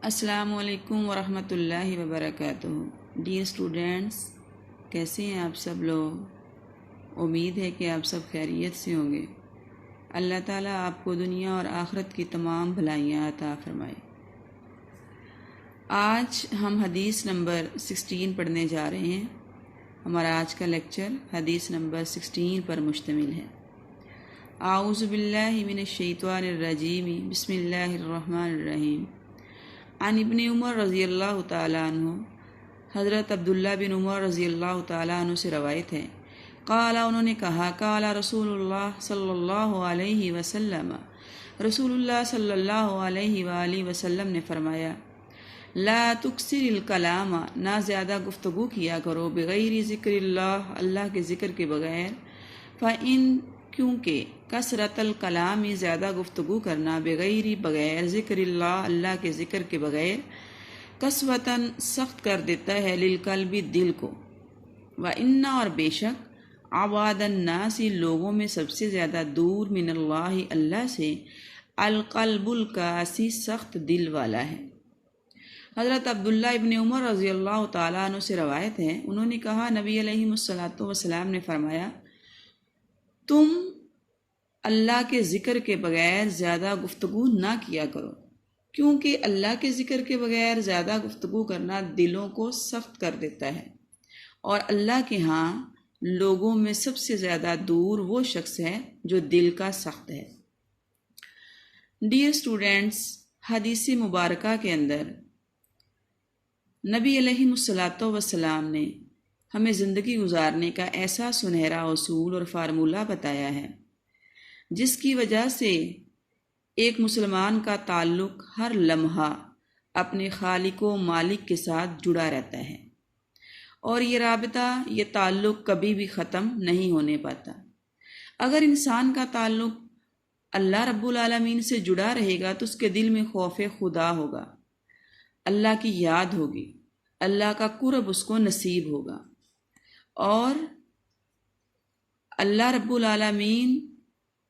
السلام علیکم ورحمۃ اللہ وبرکاتہ۔ ڈیئر اسٹوڈینٹس، کیسے ہیں آپ سب لوگ؟ امید ہے کہ آپ سب خیریت سے ہوں گے۔ اللہ تعالیٰ آپ کو دنیا اور آخرت کی تمام بھلائیاں عطا فرمائے۔ آج ہم حدیث نمبر 16 پڑھنے جا رہے ہیں۔ ہمارا آج کا لیکچر حدیث نمبر 16 پر مشتمل ہے۔ اعوذ باللہ من الشیطان الرجیم، بسم اللہ الرحمن الرحیم۔ عن ابن عمر رضی اللہ تعالیٰ عنہ، حضرت عبداللہ بن عمر رضی اللہ تعالیٰ عنہ سے روایت ہے، قال انہوں نے کہا، قال رسول اللہ صلی اللہ علیہ وسلم، رسول اللہ صلی اللہ علیہ وآلہ وسلم نے فرمایا، لا تکثر الکلام، نہ زیادہ گفتگو کیا کرو، بغیر ذکر اللہ، اللہ کے ذکر کے بغیر، فإن، کیونکہ کثرت الکلام، زیادہ گفتگو کرنا، بغیر ذکر اللہ، اللہ کے ذکر کے بغیر، قسوتاً سخت کر دیتا ہے، للقلب، دل کو، وإن، اور بے شک، عواد الناس، لوگوں میں سب سے زیادہ دور، من اللہ، اللہ سے، القلب القاسی، سخت دل والا ہے۔ حضرت عبداللہ ابن عمر رضی اللہ تعالیٰ عنہ سے روایت ہے، انہوں نے کہا، نبی علیہ الصلوۃ والسلام نے فرمایا، تم اللہ کے ذکر کے بغیر زیادہ گفتگو نہ کیا کرو، کیونکہ اللہ کے ذکر کے بغیر زیادہ گفتگو کرنا دلوں کو سخت کر دیتا ہے، اور اللہ کے ہاں لوگوں میں سب سے زیادہ دور وہ شخص ہے جو دل کا سخت ہے۔ ڈیئر اسٹوڈینٹس، حدیث مبارکہ کے اندر نبی علیہ الصلوۃ والسلام نے ہمیں زندگی گزارنے کا ایسا سنہرا اصول اور فارمولہ بتایا ہے جس کی وجہ سے ایک مسلمان کا تعلق ہر لمحہ اپنے خالق و مالک کے ساتھ جڑا رہتا ہے، اور یہ رابطہ، یہ تعلق کبھی بھی ختم نہیں ہونے پاتا۔ اگر انسان کا تعلق اللہ رب العالمین سے جڑا رہے گا تو اس کے دل میں خوف خدا ہوگا، اللہ کی یاد ہوگی، اللہ کا قرب اس کو نصیب ہوگا، اور اللہ رب العالمین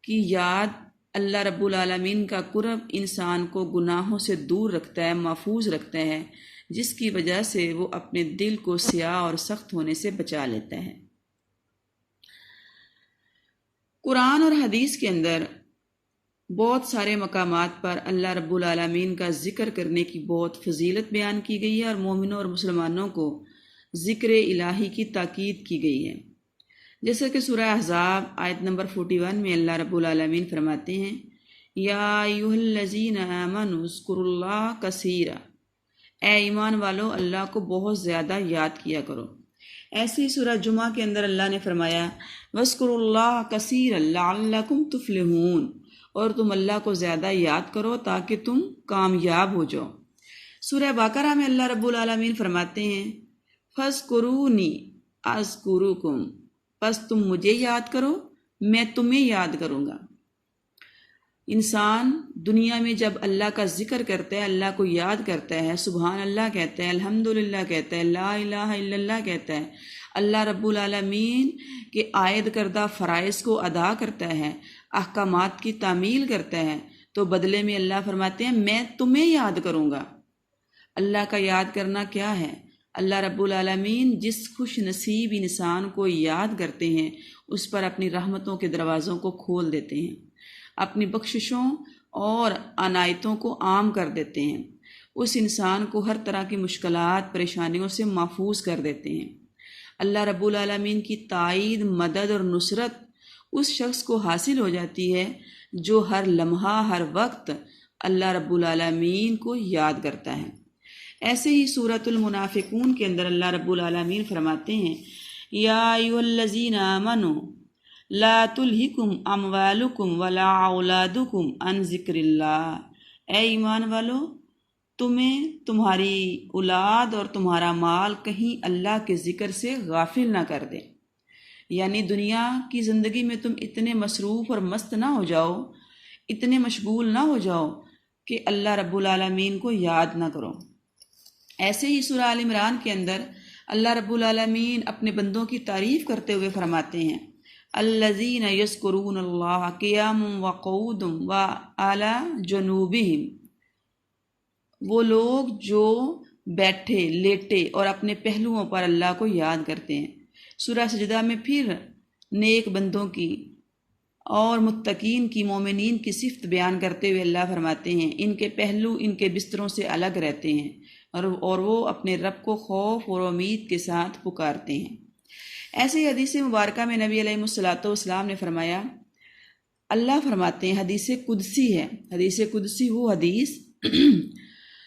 کی یاد، اللہ رب العالمین کا قرب انسان کو گناہوں سے دور رکھتا ہے، محفوظ رکھتا ہے، جس کی وجہ سے وہ اپنے دل کو سیاہ اور سخت ہونے سے بچا لیتا ہے۔ قرآن اور حدیث کے اندر بہت سارے مقامات پر اللہ رب العالمین کا ذکر کرنے کی بہت فضیلت بیان کی گئی ہے، اور مومنوں اور مسلمانوں کو ذکر الہی کی تاکید کی گئی ہے۔ جیسا کہ سورہ احزاب آیت نمبر 41 میں اللہ رب العالمین فرماتے ہیں، یا ایھا الذین آمنوا اذکروا اللہ کثیرا، اے ایمان والو، اللہ کو بہت زیادہ یاد کیا کرو۔ ایسے ہی سورہ جمعہ کے اندر اللہ نے فرمایا، وَاذْكُرُوا اللَّهَ كَثِيرًا لَعَلَّكُمْ تُفْلِحُونَ، اور تم اللہ کو زیادہ یاد کرو تاکہ تم کامیاب ہو جاؤ۔ سورہ بقرہ میں اللہ رب العالمین فرماتے ہیں، فَاذْكُرُونِي أَذْكُرُكُمْ، پس تم مجھے یاد کرو، میں تمہیں یاد کروں گا۔ انسان دنیا میں جب اللہ کا ذکر کرتا ہے، اللہ کو یاد کرتا ہے، سبحان اللہ کہتا ہے، الحمدللہ کہتا ہے، لا الہ الا اللہ کہتا ہے، اللہ رب العالمین کے عائد کردہ فرائض کو ادا کرتا ہے، احکامات کی تعمیل کرتا ہے، تو بدلے میں اللہ فرماتے ہیں، میں تمہیں یاد کروں گا۔ اللہ کا یاد کرنا کیا ہے؟ اللہ رب العالمین جس خوش نصیب انسان کو یاد کرتے ہیں، اس پر اپنی رحمتوں کے دروازوں کو کھول دیتے ہیں، اپنی بخششوں اور عنایتوں کو عام کر دیتے ہیں، اس انسان کو ہر طرح کی مشکلات، پریشانیوں سے محفوظ کر دیتے ہیں۔ اللہ رب العالمین کی تائید، مدد اور نصرت اس شخص کو حاصل ہو جاتی ہے جو ہر لمحہ، ہر وقت اللہ رب العالمین کو یاد کرتا ہے۔ ایسے ہی سورۃ المنافقون کے اندر اللہ رب العالمین فرماتے ہیں، یا ایھا الذین آمنوا لا تلہکم اموالکم ولا اولادکم عن ذکر اللہ، اے ایمان والو، تمہیں تمہاری اولاد اور تمہارا مال کہیں اللہ کے ذکر سے غافل نہ کر دے، یعنی دنیا کی زندگی میں تم اتنے مصروف اور مست نہ ہو جاؤ، اتنے مشغول نہ ہو جاؤ کہ اللہ رب العالمین کو یاد نہ کرو۔ ایسے ہی سورہ آل عمران کے اندر اللہ رب العالمین اپنے بندوں کی تعریف کرتے ہوئے فرماتے ہیں، الذین یذکرون اللہ قیاما وقعودا وعلی جنوبہم، وہ لوگ جو بیٹھے لیٹے اور اپنے پہلوؤں پر اللہ کو یاد کرتے ہیں۔ سورہ سجدہ میں پھر نیک بندوں کی اور متقین کی، مومنین کی صفت بیان کرتے ہوئے اللہ فرماتے ہیں ان کے پہلو ان کے بستروں سے الگ رہتے ہیں اور وہ اپنے رب کو خوف اور امید کے ساتھ پکارتے ہیں۔ ایسے ہی حدیث مبارکہ میں نبی علیہ الصلوۃ والسلام نے فرمایا، اللہ فرماتے ہیں، حدیث قدسی ہے، حدیث قدسی وہ حدیث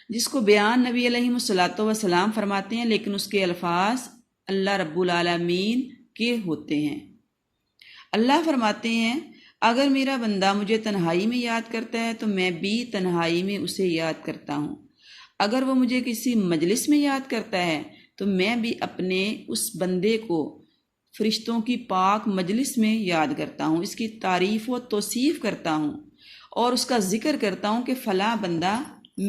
جس کو بیان نبی علیہ الصلوۃ والسلام فرماتے ہیں، لیکن اس کے الفاظ اللہ رب العالمین کے ہوتے ہیں۔ اللہ فرماتے ہیں، اگر میرا بندہ مجھے تنہائی میں یاد کرتا ہے تو میں بھی تنہائی میں اسے یاد کرتا ہوں، اگر وہ مجھے کسی مجلس میں یاد کرتا ہے تو میں بھی اپنے اس بندے کو فرشتوں کی پاک مجلس میں یاد کرتا ہوں، اس کی تعریف و توصیف کرتا ہوں اور اس کا ذکر کرتا ہوں کہ فلاں بندہ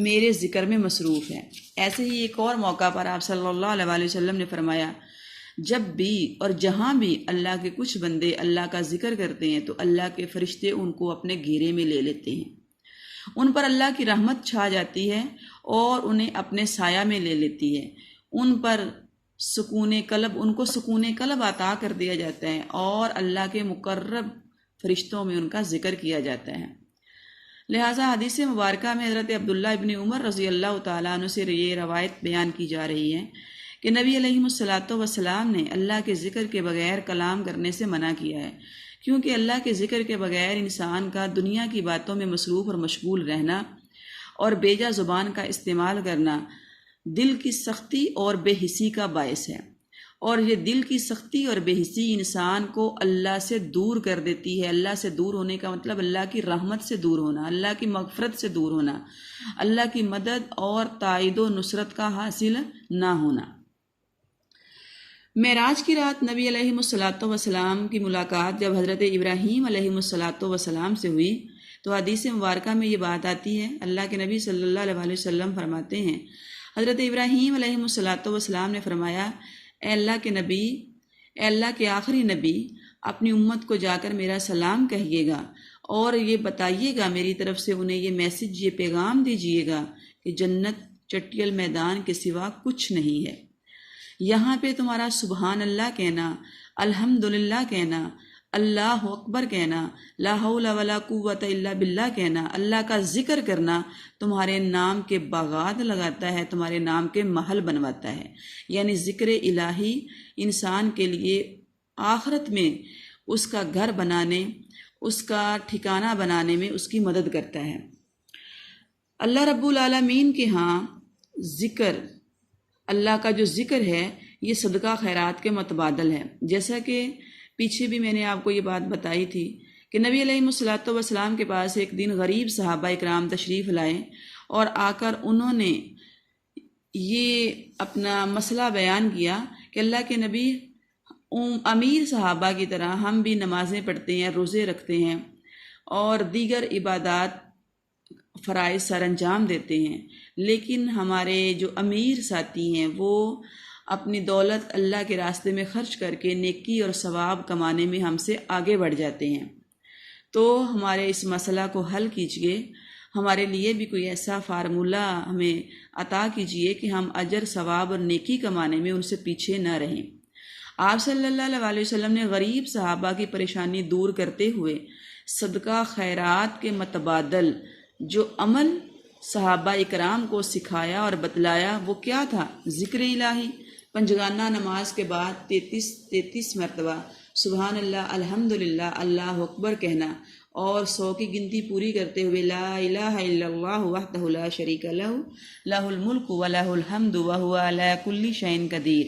میرے ذکر میں مصروف ہے۔ ایسے ہی ایک اور موقع پر آپ صلی اللہ علیہ وسلم نے فرمایا، جب بھی اور جہاں بھی اللہ کے کچھ بندے اللہ کا ذکر کرتے ہیں تو اللہ کے فرشتے ان کو اپنے گھیرے میں لے لیتے ہیں، ان پر اللہ کی رحمت چھا جاتی ہے اور انہیں اپنے سایہ میں لے لیتی ہے، ان پر ان کو سکون قلب عطا کر دیا جاتا ہے اور اللہ کے مقرب فرشتوں میں ان کا ذکر کیا جاتا ہے۔ لہٰذا حدیث مبارکہ میں حضرت عبداللہ ابن عمر رضی اللہ تعالیٰ عنہ سے یہ روایت بیان کی جا رہی ہے کہ نبی علیہ الصلوۃ والسلام نے اللہ کے ذکر کے بغیر کلام کرنے سے منع کیا ہے، کیونکہ اللہ کے ذکر کے بغیر انسان کا دنیا کی باتوں میں مصروف اور مشغول رہنا اور بیجا زبان کا استعمال کرنا دل کی سختی اور بے حسی کا باعث ہے، اور یہ دل کی سختی اور بے حسی انسان کو اللہ سے دور کر دیتی ہے۔ اللہ سے دور ہونے کا مطلب اللہ کی رحمت سے دور ہونا، اللہ کی مغفرت سے دور ہونا، اللہ کی مدد اور تائید و نصرت کا حاصل نہ ہونا۔ معراج کی رات نبی علیہ الصلوۃ والسلام کی ملاقات جب حضرت ابراہیم علیہ الصلوۃ والسلام سے ہوئی تو حدیث مبارکہ میں یہ بات آتی ہے، اللہ کے نبی صلی اللہ علیہ وسلم فرماتے ہیں، حضرت ابراہیم علیہ الصلوۃ والسلام نے فرمایا، اے اللہ کے نبی، اے اللہ کے آخری نبی، اپنی امت کو جا کر میرا سلام کہیے گا اور یہ بتائیے گا، میری طرف سے انہیں یہ میسج، یہ پیغام دیجیے گا کہ جنت چٹیل میدان کے سوا کچھ نہیں ہے، یہاں پہ تمہارا سبحان اللہ کہنا، الحمدللہ کہنا، اللہ اکبر کہنا، لا حول ولا قوت الا باللہ کہنا، اللہ کا ذکر کرنا تمہارے نام کے باغات لگاتا ہے، تمہارے نام کے محل بنواتا ہے۔ یعنی ذکر الہی انسان کے لیے آخرت میں اس کا گھر بنانے، اس کا ٹھکانہ بنانے میں اس کی مدد کرتا ہے۔ اللہ رب العالمین کے ہاں ذکر، اللہ کا جو ذکر ہے یہ صدقہ خیرات کے متبادل ہے، جیسا کہ پیچھے بھی میں نے آپ کو یہ بات بتائی تھی کہ نبی علیہ الصلوۃ والسلام کے پاس ایک دن غریب صحابہ اکرام تشریف لائے اور آ کر انہوں نے یہ اپنا مسئلہ بیان کیا کہ اللہ کے نبی، امیر صحابہ کی طرح ہم بھی نمازیں پڑھتے ہیں، روزے رکھتے ہیں اور دیگر عبادات فرائض سر انجام دیتے ہیں، لیکن ہمارے جو امیر ساتھی ہیں وہ اپنی دولت اللہ کے راستے میں خرچ کر کے نیکی اور ثواب کمانے میں ہم سے آگے بڑھ جاتے ہیں، تو ہمارے اس مسئلہ کو حل کیجیے، ہمارے لیے بھی کوئی ایسا فارمولہ ہمیں عطا کیجیے کہ ہم اجر ثواب اور نیکی کمانے میں ان سے پیچھے نہ رہیں۔ آپ صلی اللہ علیہ وسلم نے غریب صحابہ کی پریشانی دور کرتے ہوئے صدقہ خیرات کے متبادل جو عمل صحابہ اکرام کو سکھایا اور بتلایا وہ کیا تھا؟ ذکر الہی، پنجگانہ نماز کے بعد 33 مرتبہ سبحان اللہ، الحمدللہ، اللہ اکبر کہنا اور 100 کی گنتی پوری کرتے ہوئے لا الہ الا اللہ وحدہ لا شریک لہ لہ الملک ولہ الحمد وہو علی کل شیء قدیر،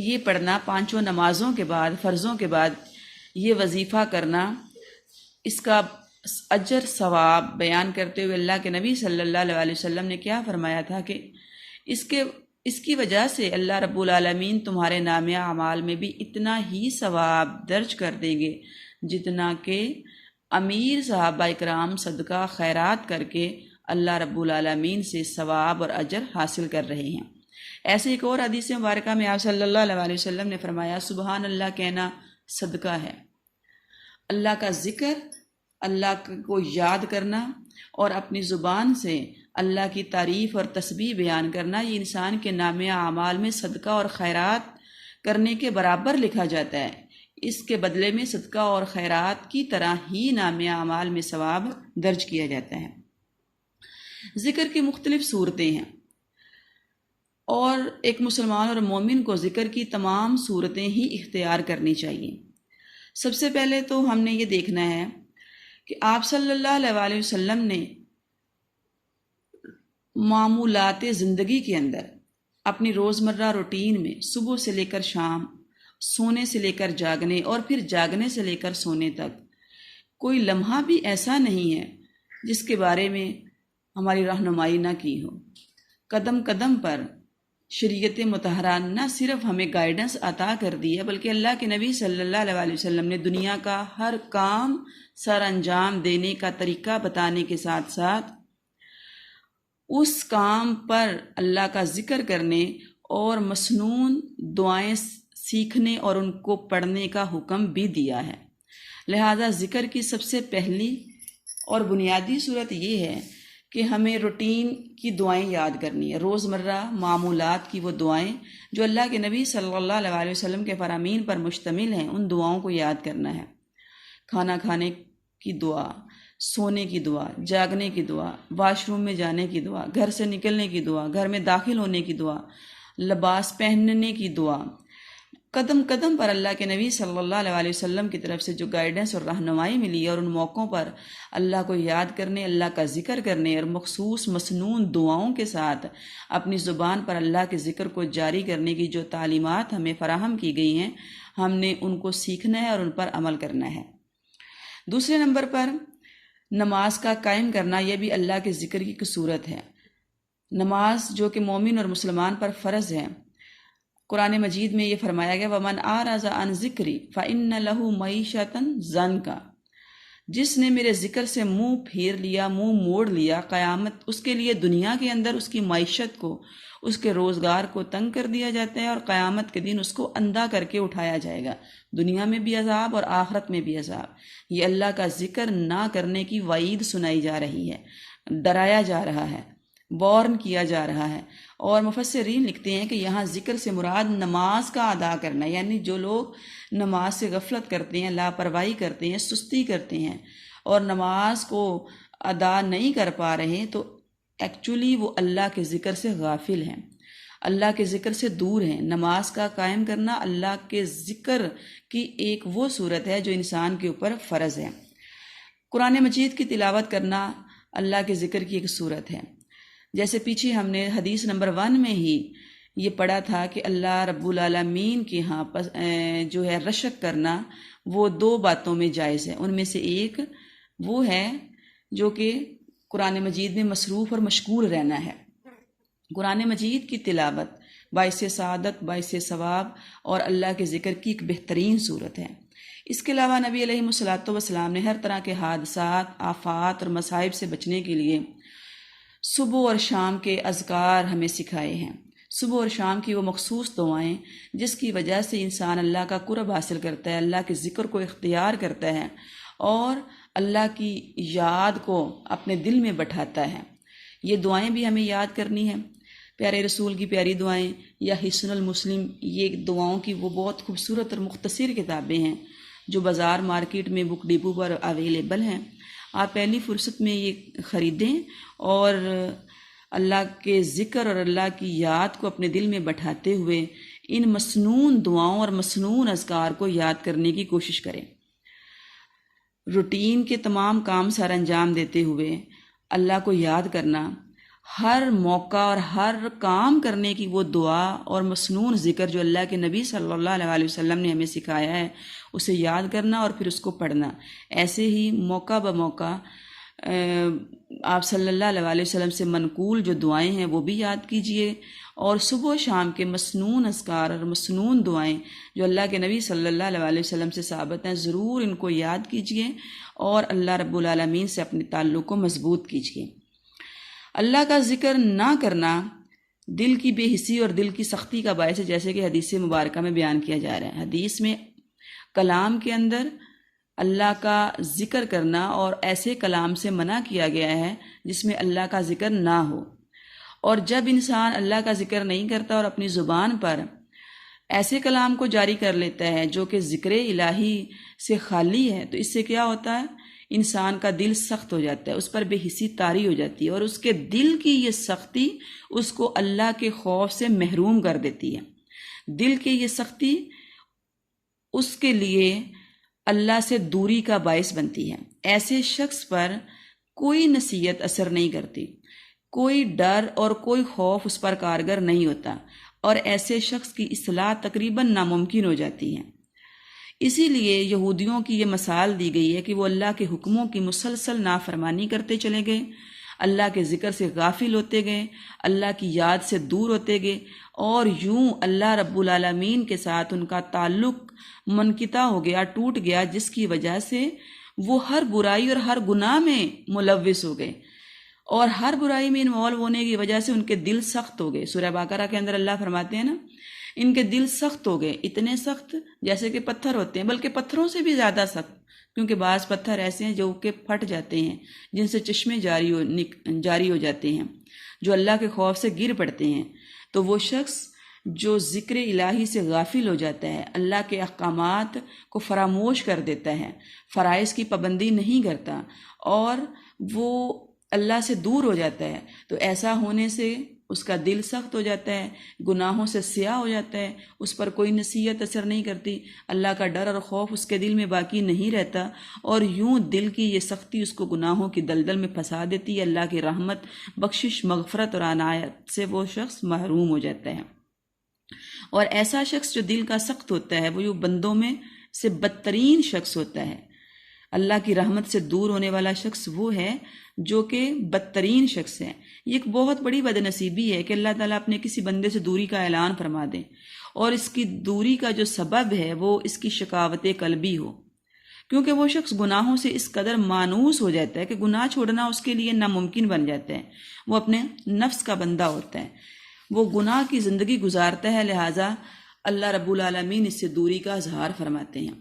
یہ پڑھنا پانچوں نمازوں کے بعد، فرضوں کے بعد یہ وظیفہ کرنا، اس کا اجر ثواب بیان کرتے ہوئے اللہ کے نبی صلی اللہ علیہ وسلم نے کیا فرمایا تھا کہ اس کی وجہ سے اللہ رب العالمین تمہارے نامہ اعمال میں بھی اتنا ہی ثواب درج کر دیں گے جتنا کہ امیر صحابہ اکرام صدقہ خیرات کر کے اللہ رب العالمین سے ثواب اور اجر حاصل کر رہے ہیں۔ ایسے ایک اور حدیث مبارکہ میں آپ صلی اللہ علیہ وسلم نے فرمایا، سبحان اللہ کہنا صدقہ ہے، اللہ کا ذکر، اللہ کو یاد کرنا اور اپنی زبان سے اللہ کی تعریف اور تسبیح بیان کرنا یہ انسان کے نامہ اعمال میں صدقہ اور خیرات کرنے کے برابر لکھا جاتا ہے۔ اس کے بدلے میں صدقہ اور خیرات کی طرح ہی نامہ اعمال میں ثواب درج کیا جاتا ہے۔ ذکر کی مختلف صورتیں ہیں اور ایک مسلمان اور مومن کو ذکر کی تمام صورتیں ہی اختیار کرنی چاہیے۔ سب سے پہلے تو ہم نے یہ دیکھنا ہے کہ آپ صلی اللہ علیہ وسلم نے معمولات زندگی کے اندر اپنی روزمرہ روٹین میں صبح سے لے کر شام، سونے سے لے کر جاگنے اور پھر جاگنے سے لے کر سونے تک کوئی لمحہ بھی ایسا نہیں ہے جس کے بارے میں ہماری رہنمائی نہ کی ہو۔ قدم قدم پر شریعت مطہرہ نہ صرف ہمیں گائیڈنس عطا کر دی ہے بلکہ اللہ کے نبی صلی اللہ علیہ وسلم نے دنیا کا ہر کام سر انجام دینے کا طریقہ بتانے کے ساتھ ساتھ اس کام پر اللہ کا ذکر کرنے اور مسنون دعائیں سیکھنے اور ان کو پڑھنے کا حکم بھی دیا ہے۔ لہذا ذکر کی سب سے پہلی اور بنیادی صورت یہ ہے کہ ہمیں روٹین کی دعائیں یاد کرنی ہے، روزمرہ معمولات کی وہ دعائیں جو اللہ کے نبی صلی اللہ علیہ وسلم کے فرامین پر مشتمل ہیں، ان دعاؤں کو یاد کرنا ہے۔ کھانا کھانے کی دعا، سونے کی دعا، جاگنے کی دعا، واش روم میں جانے کی دعا، گھر سے نکلنے کی دعا، گھر میں داخل ہونے کی دعا، لباس پہننے کی دعا۔ قدم قدم پر اللہ کے نبی صلی اللہ علیہ وسلم کی طرف سے جو گائیڈنس اور رہنمائی ملی اور ان موقعوں پر اللہ کو یاد کرنے، اللہ کا ذکر کرنے اور مخصوص مسنون دعاؤں کے ساتھ اپنی زبان پر اللہ کے ذکر کو جاری کرنے کی جو تعلیمات ہمیں فراہم کی گئی ہیں، ہم نے ان کو سیکھنا ہے اور ان پر عمل کرنا ہے۔ دوسرے نمبر پر نماز کا قائم کرنا، یہ بھی اللہ کے ذکر کی ایک صورت ہے۔ نماز جو کہ مومن اور مسلمان پر فرض ہے، قرآن مجید میں یہ فرمایا گیا وَمَنْ أَعْرَضَ عَنْ ذِكْرِي فَإِنَّ لَهُ مَعِيشَةً ضَنْكَ، جس نے میرے ذکر سے منہ پھیر لیا، منہ موڑ لیا، قیامت اس کے لیے دنیا کے اندر اس کی معیشت کو، اس کے روزگار کو تنگ کر دیا جاتا ہے اور قیامت کے دن اس کو اندھا کر کے اٹھایا جائے گا، دنیا میں بھی عذاب اور آخرت میں بھی عذاب۔ یہ اللہ کا ذکر نہ کرنے کی وعید سنائی جا رہی ہے، ڈرایا جا رہا ہے، وارن کیا جا رہا ہے۔ اور مفسرین لکھتے ہیں کہ یہاں ذکر سے مراد نماز کا ادا کرنا، یعنی جو لوگ نماز سے غفلت کرتے ہیں، لاپرواہی کرتے ہیں، سستی کرتے ہیں اور نماز کو ادا نہیں کر پا رہے، تو ایکچولی وہ اللہ کے ذکر سے غافل ہیں، اللہ کے ذکر سے دور ہیں۔ نماز کا قائم کرنا اللہ کے ذکر کی ایک وہ صورت ہے جو انسان کے اوپر فرض ہے۔ قرآن مجید کی تلاوت کرنا اللہ کے ذکر کی ایک صورت ہے۔ جیسے پیچھے ہم نے حدیث نمبر 1 میں ہی یہ پڑھا تھا کہ اللہ رب العالمین کے ہاں جو ہے رشک کرنا وہ 2 باتوں میں جائز ہے۔ ان میں سے ایک وہ ہے جو کہ قرآن مجید میں مصروف اور مشغول رہنا ہے۔ قرآن مجید کی تلاوت باعث سعادت، باعث ثواب اور اللہ کے ذکر کی ایک بہترین صورت ہے۔ اس کے علاوہ نبی علیہ الصلوۃ والسلام نے ہر طرح کے حادثات، آفات اور مصائب سے بچنے کے لیے صبح اور شام کے اذکار ہمیں سکھائے ہیں۔ صبح اور شام کی وہ مخصوص دعائیں جس کی وجہ سے انسان اللہ کا قرب حاصل کرتا ہے، اللہ کے ذکر کو اختیار کرتا ہے اور اللہ کی یاد کو اپنے دل میں بٹھاتا ہے۔ یہ دعائیں بھی ہمیں یاد کرنی ہیں۔ پیارے رسول کی پیاری دعائیں یا حصن المسلم، یہ دعاؤں کی وہ بہت خوبصورت اور مختصر کتابیں ہیں جو بازار مارکیٹ میں بک ڈپو پر اویلیبل ہیں۔ آپ پہلی فرصت میں یہ خریدیں اور اللہ کے ذکر اور اللہ کی یاد کو اپنے دل میں بٹھاتے ہوئے ان مسنون دعاؤں اور مسنون اذکار کو یاد کرنے کی کوشش کریں۔ روٹین کے تمام کام سر انجام دیتے ہوئے اللہ کو یاد کرنا، ہر موقع اور ہر کام کرنے کی وہ دعا اور مسنون ذکر جو اللہ کے نبی صلی اللہ علیہ وسلم نے ہمیں سکھایا ہے اسے یاد کرنا اور پھر اس کو پڑھنا۔ ایسے ہی موقع بموقع آپ صلی اللہ علیہ وسلم سے منقول جو دعائیں ہیں وہ بھی یاد کیجئے اور صبح و شام کے مسنون اذکار اور مسنون دعائیں جو اللہ کے نبی صلی اللہ علیہ وسلم سے ثابت ہیں ضرور ان کو یاد کیجئے اور اللہ رب العالمین سے اپنے تعلق کو مضبوط کیجئے۔ اللہ کا ذکر نہ کرنا دل کی بے حسی اور دل کی سختی کا باعث ہے، جیسے کہ حدیث مبارکہ میں بیان کیا جا رہا ہے۔ حدیث میں کلام کے اندر اللہ کا ذکر کرنا اور ایسے کلام سے منع کیا گیا ہے جس میں اللہ کا ذکر نہ ہو۔ اور جب انسان اللہ کا ذکر نہیں کرتا اور اپنی زبان پر ایسے کلام کو جاری کر لیتا ہے جو کہ ذکر الہی سے خالی ہے، تو اس سے کیا ہوتا ہے؟ انسان کا دل سخت ہو جاتا ہے، اس پر بے حسی طاری ہو جاتی ہے، اور اس کے دل کی یہ سختی اس کو اللہ کے خوف سے محروم کر دیتی ہے۔ دل کی یہ سختی اس کے لیے اللہ سے دوری کا باعث بنتی ہے۔ ایسے شخص پر کوئی نصیحت اثر نہیں کرتی، کوئی ڈر اور کوئی خوف اس پر کارگر نہیں ہوتا، اور ایسے شخص کی اصلاح تقریباً ناممکن ہو جاتی ہے۔ اسی لیے یہودیوں کی یہ مثال دی گئی ہے کہ وہ اللہ کے حکموں کی مسلسل نافرمانی کرتے چلے گئے، اللہ کے ذکر سے غافل ہوتے گئے، اللہ کی یاد سے دور ہوتے گئے، اور یوں اللہ رب العالمین کے ساتھ ان کا تعلق منقطع ہو گیا، ٹوٹ گیا، جس کی وجہ سے وہ ہر برائی اور ہر گناہ میں ملوث ہو گئے، اور ہر برائی میں انوالو ہونے کی وجہ سے ان کے دل سخت ہو گئے۔ سورہ بقرہ کے اندر اللہ فرماتے ہیں نا، ان کے دل سخت ہو گئے، اتنے سخت جیسے کہ پتھر ہوتے ہیں، بلکہ پتھروں سے بھی زیادہ سخت، کیونکہ بعض پتھر ایسے ہیں جو کہ پھٹ جاتے ہیں، جن سے چشمے جاری ہو جاتے ہیں، جو اللہ کے خوف سے گر پڑتے ہیں۔ تو وہ شخص جو ذکر الہی سے غافل ہو جاتا ہے، اللہ کے احکامات کو فراموش کر دیتا ہے، فرائض کی پابندی نہیں کرتا، اور وہ اللہ سے دور ہو جاتا ہے، تو ایسا ہونے سے اس کا دل سخت ہو جاتا ہے، گناہوں سے سیاہ ہو جاتا ہے، اس پر کوئی نصیحت اثر نہیں کرتی، اللہ کا ڈر اور خوف اس کے دل میں باقی نہیں رہتا، اور یوں دل کی یہ سختی اس کو گناہوں کی دلدل میں پھنسا دیتی ہے۔ اللہ کی رحمت، بخشش، مغفرت اور عنایت سے وہ شخص محروم ہو جاتا ہے۔ اور ایسا شخص جو دل کا سخت ہوتا ہے، وہ یوں بندوں میں سے بدترین شخص ہوتا ہے۔ اللہ کی رحمت سے دور ہونے والا شخص وہ ہے جو کہ بدترین شخص ہے۔ یہ ایک بہت بڑی بد نصیبی ہے کہ اللہ تعالیٰ اپنے کسی بندے سے دوری کا اعلان فرما دیں، اور اس کی دوری کا جو سبب ہے وہ اس کی شقاوت قلبی ہو، کیونکہ وہ شخص گناہوں سے اس قدر مانوس ہو جاتا ہے کہ گناہ چھوڑنا اس کے لیے ناممکن بن جاتا ہے۔ وہ اپنے نفس کا بندہ ہوتا ہے، وہ گناہ کی زندگی گزارتا ہے، لہٰذا اللہ رب العالمین اس سے دوری کا اظہار فرماتے ہیں۔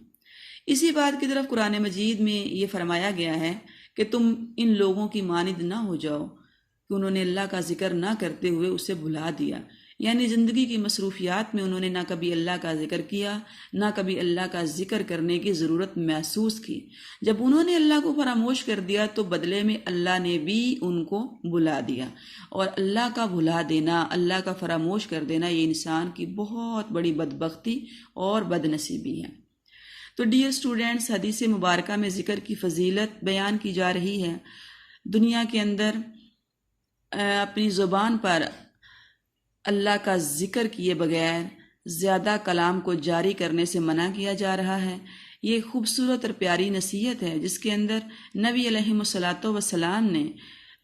اسی بات کی طرف قرآن مجید میں یہ فرمایا گیا ہے کہ تم ان لوگوں کی مانند نہ ہو جاؤ کہ انہوں نے اللہ کا ذکر نہ کرتے ہوئے اسے بھلا دیا، یعنی زندگی کی مصروفیات میں انہوں نے نہ کبھی اللہ کا ذکر کیا، نہ کبھی اللہ کا ذکر کرنے کی ضرورت محسوس کی۔ جب انہوں نے اللہ کو فراموش کر دیا تو بدلے میں اللہ نے بھی ان کو بھلا دیا، اور اللہ کا بھلا دینا، اللہ کا فراموش کر دینا، یہ انسان کی بہت بڑی بدبختی اور بد نصیبی ہے۔ تو ڈیئر اسٹوڈنٹس، حدیث مبارکہ میں ذکر کی فضیلت بیان کی جا رہی ہے۔ دنیا کے اندر اپنی زبان پر اللہ کا ذکر کیے بغیر زیادہ کلام کو جاری کرنے سے منع کیا جا رہا ہے۔ یہ خوبصورت اور پیاری نصیحت ہے جس کے اندر نبی علیہ الصلوۃ والسلام نے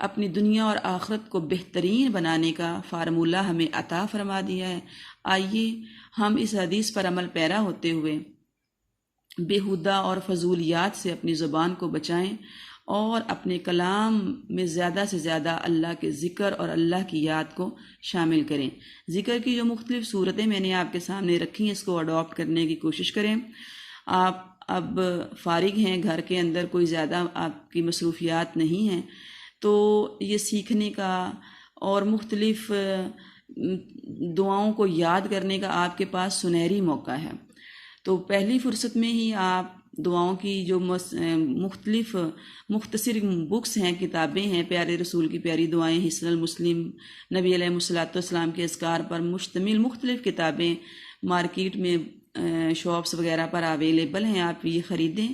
اپنی دنیا اور آخرت کو بہترین بنانے کا فارمولہ ہمیں عطا فرما دیا ہے۔ آئیے ہم اس حدیث پر عمل پیرا ہوتے ہوئے بیہودہ اور فضولیات سے اپنی زبان کو بچائیں، اور اپنے کلام میں زیادہ سے زیادہ اللہ کے ذکر اور اللہ کی یاد کو شامل کریں۔ ذکر کی جو مختلف صورتیں میں نے آپ کے سامنے رکھی ہیں، اس کو اڈاپٹ کرنے کی کوشش کریں۔ آپ اب فارغ ہیں، گھر کے اندر کوئی زیادہ آپ کی مصروفیات نہیں ہیں، تو یہ سیکھنے کا اور مختلف دعاؤں کو یاد کرنے کا آپ کے پاس سنہری موقع ہے۔ تو پہلی فرصت میں ہی آپ دعاؤں کی جو مختصر بکس ہیں، کتابیں ہیں، پیارے رسول کی پیاری دعائیں، حصن المسلم، نبی علیہ الصلوۃ والسلام کے اذکار پر مشتمل مختلف کتابیں مارکیٹ میں شاپس وغیرہ پر اویلیبل ہیں، آپ یہ خریدیں،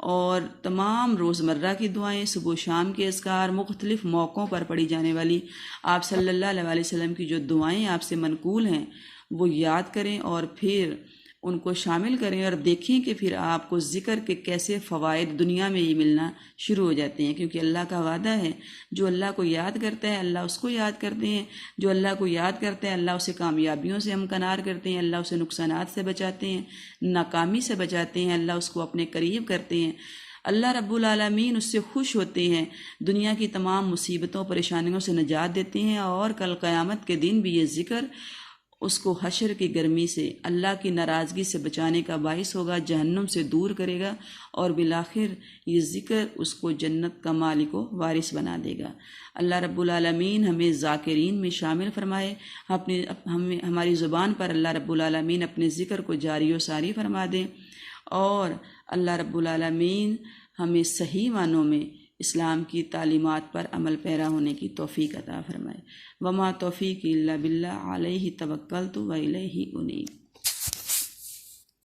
اور تمام روزمرہ کی دعائیں، صبح و شام کے اذکار، مختلف موقعوں پر پڑھی جانے والی آپ صلی اللہ علیہ وسلم کی جو دعائیں آپ سے منقول ہیں وہ یاد کریں، اور پھر ان کو شامل کریں، اور دیکھیں کہ پھر آپ کو ذکر کے کیسے فوائد دنیا میں ہی ملنا شروع ہو جاتے ہیں، کیونکہ اللہ کا وعدہ ہے جو اللہ کو یاد کرتا ہے اللہ اس کو یاد کرتے ہیں، جو اللہ کو یاد کرتا ہے اللہ اسے کامیابیوں سے ہمکنار کرتے ہیں، اللہ اسے نقصانات سے بچاتے ہیں، ناکامی سے بچاتے ہیں، اللہ اس کو اپنے قریب کرتے ہیں، اللہ رب العالمین اس سے خوش ہوتے ہیں، دنیا کی تمام مصیبتوں پریشانیوں سے نجات دیتے ہیں، اور کل قیامت کے دن بھی یہ ذکر اس کو حشر کی گرمی سے، اللہ کی ناراضگی سے بچانے کا باعث ہوگا، جہنم سے دور کرے گا، اور بالآخر یہ ذکر اس کو جنت کا مالک و وارث بنا دے گا۔ اللہ رب العالمین ہمیں ذاکرین میں شامل فرمائے، ہماری زبان پر اللہ رب العالمین اپنے ذکر کو جاری و ساری فرما دیں، اور اللہ رب العالمین ہمیں صحیح معنوں میں اسلام کی تعلیمات پر عمل پیرا ہونے کی توفیق عطا فرمائے۔ وما توفیق الا باللہ، علیہ توکلت و الیہ انیب۔